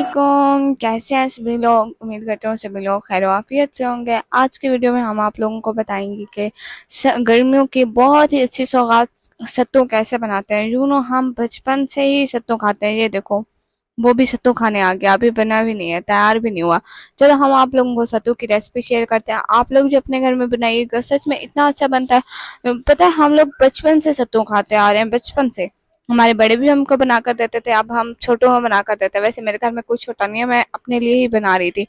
अस्सलामुअलैकुम, कैसे हैं सभी लोग। उम्मीद करते हूँ सभी लोग खैर आफियत से होंगे। आज की वीडियो में हम आप लोगों को बताएंगे कि गर्मियों की बहुत ही अच्छी सौगात सत्तू कैसे बनाते हैं। यूँ नो हम बचपन से ही सत्तू खाते हैं। ये देखो, वो भी सत्तू खाने आ गया, अभी बना भी नहीं है, तैयार भी नहीं हुआ। चलो हम आप लोगों को सत्तू की रेसिपी शेयर करते हैं। आप लोग भी अपने घर में बनाइएगा, सच में इतना अच्छा बनता है। पता है, हम लोग बचपन से सत्तू खाते आ रहे हैं, बचपन से। हमारे बड़े भी हमको बना कर देते थे, अब हम छोटों में बना कर देते हैं। वैसे मेरे घर में कोई छोटा नहीं है, मैं अपने लिए ही बना रही थी।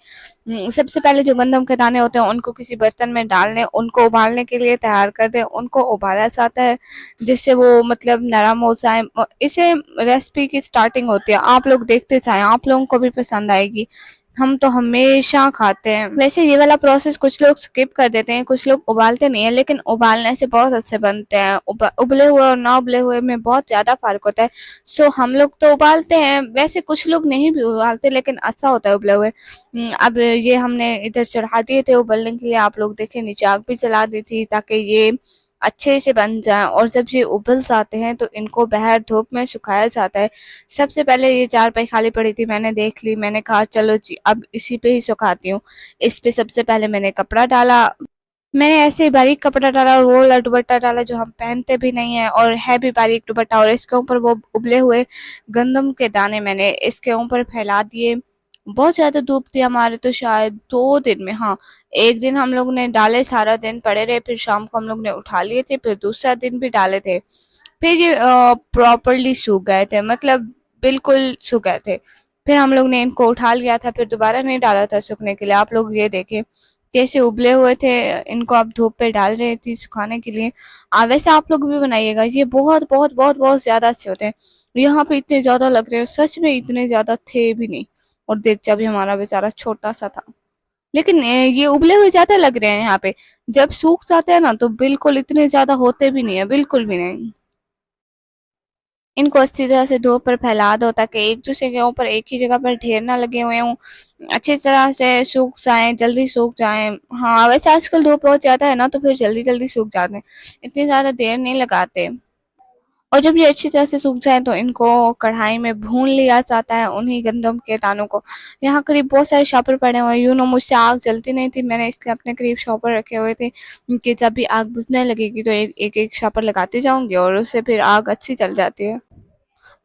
सबसे पहले जो गंदम के दाने होते हैं उनको किसी बर्तन में डाल लें, उनको उबालने के लिए तैयार कर दें। उनको उबाला जाता है जिससे वो मतलब नरम हो जाए। इसे रेसिपी की स्टार्टिंग होती है, आप लोग देखते जाएं, आप लोगों को भी पसंद आएगी। हम तो हमेशा खाते हैं। वैसे ये वाला प्रोसेस कुछ लोग स्किप कर देते हैं, कुछ लोग उबालते नहीं है, लेकिन उबालने से बहुत अच्छे बनते हैं। उबले हुए और ना उबले हुए में बहुत ज्यादा फर्क होता है। सो हम लोग तो उबालते हैं, वैसे कुछ लोग नहीं भी उबालते, लेकिन अच्छा होता है उबले हुए। अब ये हमने इधर चढ़ा दिए थे उबलने के लिए। आप लोग देखे, नीचे आग भी जला दी थी ताकि ये अच्छे से बन जाएं। और जब ये उबल जाते हैं तो इनको बाहर धूप में सुखाया जाता है। सबसे पहले ये चारपाई खाली पड़ी थी, मैंने देख ली, मैंने कहा चलो जी अब इसी पे ही सुखाती हूँ। इस पे सबसे पहले मैंने कपड़ा डाला। मैंने ऐसे ही बारीक कपड़ा डाला, रोल वाला दुपट्टा डाला जो हम पहनते भी नहीं है और है भी बारीक दुपट्टा। और इसके ऊपर वो उबले हुए गंदम के दाने मैंने इसके ऊपर फैला दिए। बहुत ज्यादा धूप थी हमारे तो, शायद 2 दिन में, हाँ, एक दिन हम लोग ने डाले, सारा दिन पड़े रहे, फिर शाम को हम लोग ने उठा लिए थे, फिर दूसरा दिन भी डाले थे। फिर ये प्रॉपरली सूख गए थे, मतलब बिल्कुल सूख गए थे। फिर हम लोग ने इनको उठा लिया था, फिर दोबारा नहीं डाला था सूखने के लिए। आप लोग ये देखें कैसे उबले हुए थे। इनको आप धूप पे डाल रहे थे सुखाने के लिए। वैसे आप लोग भी बनाइएगा, ये बहुत बहुत बहुत बहुत ज्यादा अच्छे होते हैं। यहाँ पे इतने ज्यादा लग रहे हैं, सच में इतने ज्यादा थे भी नहीं। और देख, भी हमारा बेचारा छोटा सा था, लेकिन ये उबले हुए ज्यादा लग रहे हैं यहाँ पे। जब सूख जाते हैं ना तो बिल्कुल इतने ज्यादा होते भी नहीं है, बिल्कुल भी नहीं। इनको अच्छी तरह से धूप पर फैला दो ताकि एक दूसरे के ऊपर एक ही जगह पर ढेर ना लगे हुए हों। अच्छी तरह से सूख जाएं, जल्दी सूख जाएं। हाँ, वैसे आजकल धूप बहुत ज्यादा है ना, तो फिर जल्दी जल्दी सूख जाते हैं, इतनी ज्यादा देर नहीं लगाते। और जब ये अच्छी तरह से सूख जाए तो इनको कढ़ाई में भून लिया जाता है, उन्हीं गंदम के दानों को। यहाँ करीब बहुत सारे शॉपर पड़े हुए हैं। यूँ नो मुझसे आग जलती नहीं थी, मैंने इसलिए अपने करीब शॉपर रखे हुए थे कि जब भी आग बुझने लगेगी तो एक एक, एक शॉपर लगाती जाऊंगी और उससे फिर आग अच्छी जल जाती है।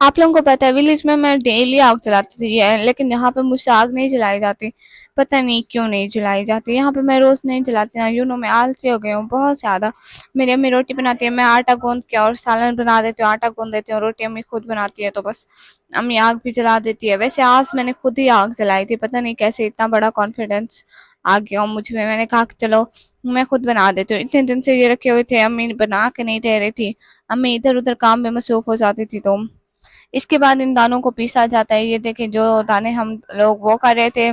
आप लोगों को पता है, विलेज में मैं डेली आग जलाती थी, लेकिन यहाँ पे मुझसे आग नहीं जलाई जाती। पता नहीं क्यों नहीं जलाई जाती, यहाँ पे मैं रोज नहीं जलाती ना। यूँ नो मैं आलसी हो गई हूँ बहुत ज्यादा। मेरी अम्मी रोटी बनाती है, मैं आटा गूंद के और सालन बना देती हूँ, आटा गूंद देती हूँ, रोटी अम्मी खुद बनाती है, तो बस अम्मी आग भी जला देती है। वैसे आज मैंने खुद ही आग जलाई थी, पता नहीं कैसे इतना बड़ा कॉन्फिडेंस आ गया मुझ में। मैंने कहा कि चलो मैं खुद बना देती हूँ। इतने दिन से ये रखे हुए थे, अम्मी बना के नहीं दे रही थी, अम्मी इधर उधर काम में मसरूफ हो जाती थी। तो इसके बाद इन दानों को पीसा जाता है। ये देखें, जो दाने हम लोग वो कर रहे थे,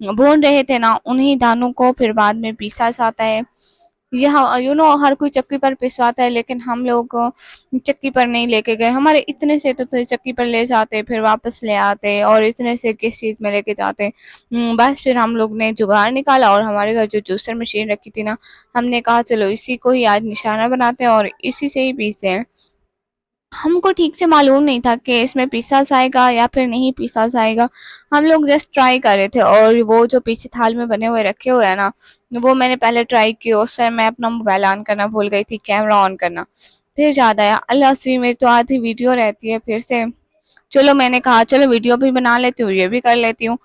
भून रहे थे ना, उन्हीं दानों को फिर बाद में पीसा जाता है। यह हर कोई चक्की पर पिसवाता है, लेकिन हम लोग चक्की पर नहीं लेके गए। हमारे इतने से तो चक्की पर ले जाते, फिर वापस ले आते, और इतने से किस चीज में लेके जाते। बस फिर हम लोग ने जुगाड़ निकाला और हमारे घर जो जूसर मशीन रखी थी ना, हमने कहा चलो इसी को ही आज निशाना बनाते हैं और इसी से ही पीसते हैं। हमको ठीक से मालूम नहीं था कि इसमें पीसा जाएगा या फिर नहीं पीसा जाएगा। हम लोग जस्ट ट्राई कर रहे थे, और वो जो पीछे थाल में बने हुए रखे हुए हैं ना, वो मैंने पहले ट्राई किया। उस समय मैं अपना मोबाइल ऑन करना भूल गई थी, कैमरा ऑन करना। फिर याद आया, अल्लाह से मेरी तो आधी वीडियो रहती है फिर से। चलो मैंने कहा चलो वीडियो भी बना लेती हूँ, ये भी कर लेती हूँ।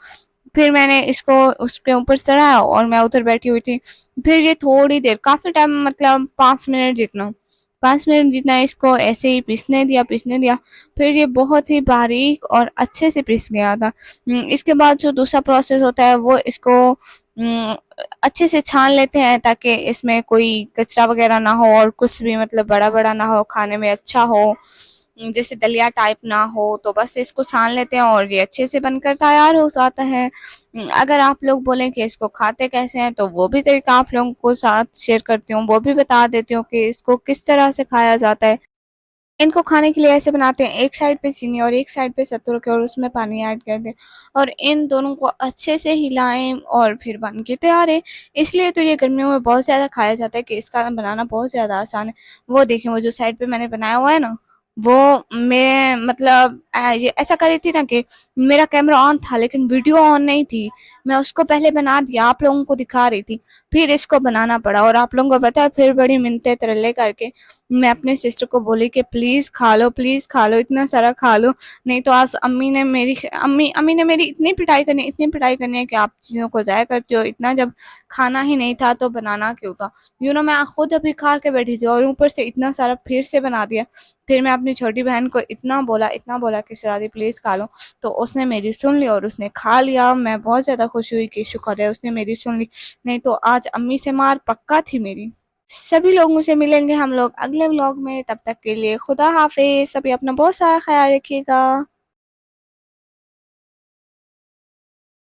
फिर मैंने इसको उसके ऊपर चढ़ाया और मैं उधर बैठी हुई थी। फिर ये थोड़ी देर, काफी टाइम, मतलब 5 मिनट जितना, 5 मिनट जितना इसको ऐसे ही पीसने दिया। फिर ये बहुत ही बारीक और अच्छे से पिस गया था। इसके बाद जो दूसरा प्रोसेस होता है वो इसको अच्छे से छान लेते हैं ताकि इसमें कोई कचरा वगैरह ना हो और कुछ भी मतलब बड़ा बड़ा ना हो, खाने में अच्छा हो, जैसे दलिया टाइप ना हो। तो बस इसको छान लेते हैं और ये अच्छे से बनकर तैयार हो जाता है। अगर आप लोग बोलें कि इसको खाते कैसे हैं, तो वो भी तरीका आप लोगों को साथ शेयर करती हूँ, वो भी बता देती हूँ कि इसको किस तरह से खाया जाता है। इनको खाने के लिए ऐसे बनाते हैं, एक साइड पे चीनी और एक साइड पे सत्तू रखे और उसमें पानी ऐड कर दें, और इन दोनों को अच्छे से हिलाएं और फिर बन के तैयार है। इसलिए तो ये गर्मियों में बहुत ज़्यादा खाया जाता है कि इसका बनाना बहुत ज़्यादा आसान है। वो देखें, वो जो साइड पे मैंने बनाया हुआ है ना, वो मैं मतलब ये ऐसा कर रही थी ना कि मेरा कैमरा ऑन था लेकिन वीडियो ऑन नहीं थी। मैं उसको पहले बना दिया, आप लोगों को दिखा रही थी, फिर इसको बनाना पड़ा। और आप लोगों को पता है फिर बड़ी मिन्नतें तरले करके मैं अपनी सिस्टर को बोली कि प्लीज़ खा लो, इतना सारा खा लो, नहीं तो आज अम्मी ने मेरी इतनी पिटाई करनी है कि आप चीज़ों को ज़ाया करते हो इतना, जब खाना ही नहीं था तो बनाना क्यों था? मैं खुद अभी खा के बैठी थी और ऊपर से इतना सारा फिर से बना दिया। फिर मैं अपनी छोटी बहन को इतना बोला कि सरादी प्लीज़ खा लो, तो उसने मेरी सुन ली और उसने खा लिया। मैं बहुत ज़्यादा खुश हुई कि शुक्र है उसने मेरी सुन ली, नहीं तो आज अम्मी से मार पक्का थी मेरी। सभी लोगों से मिलेंगे हम लोग अगले व्लॉग में, तब तक के लिए खुदा हाफिज़। सभी अपना बहुत सारा ख्याल रखिएगा।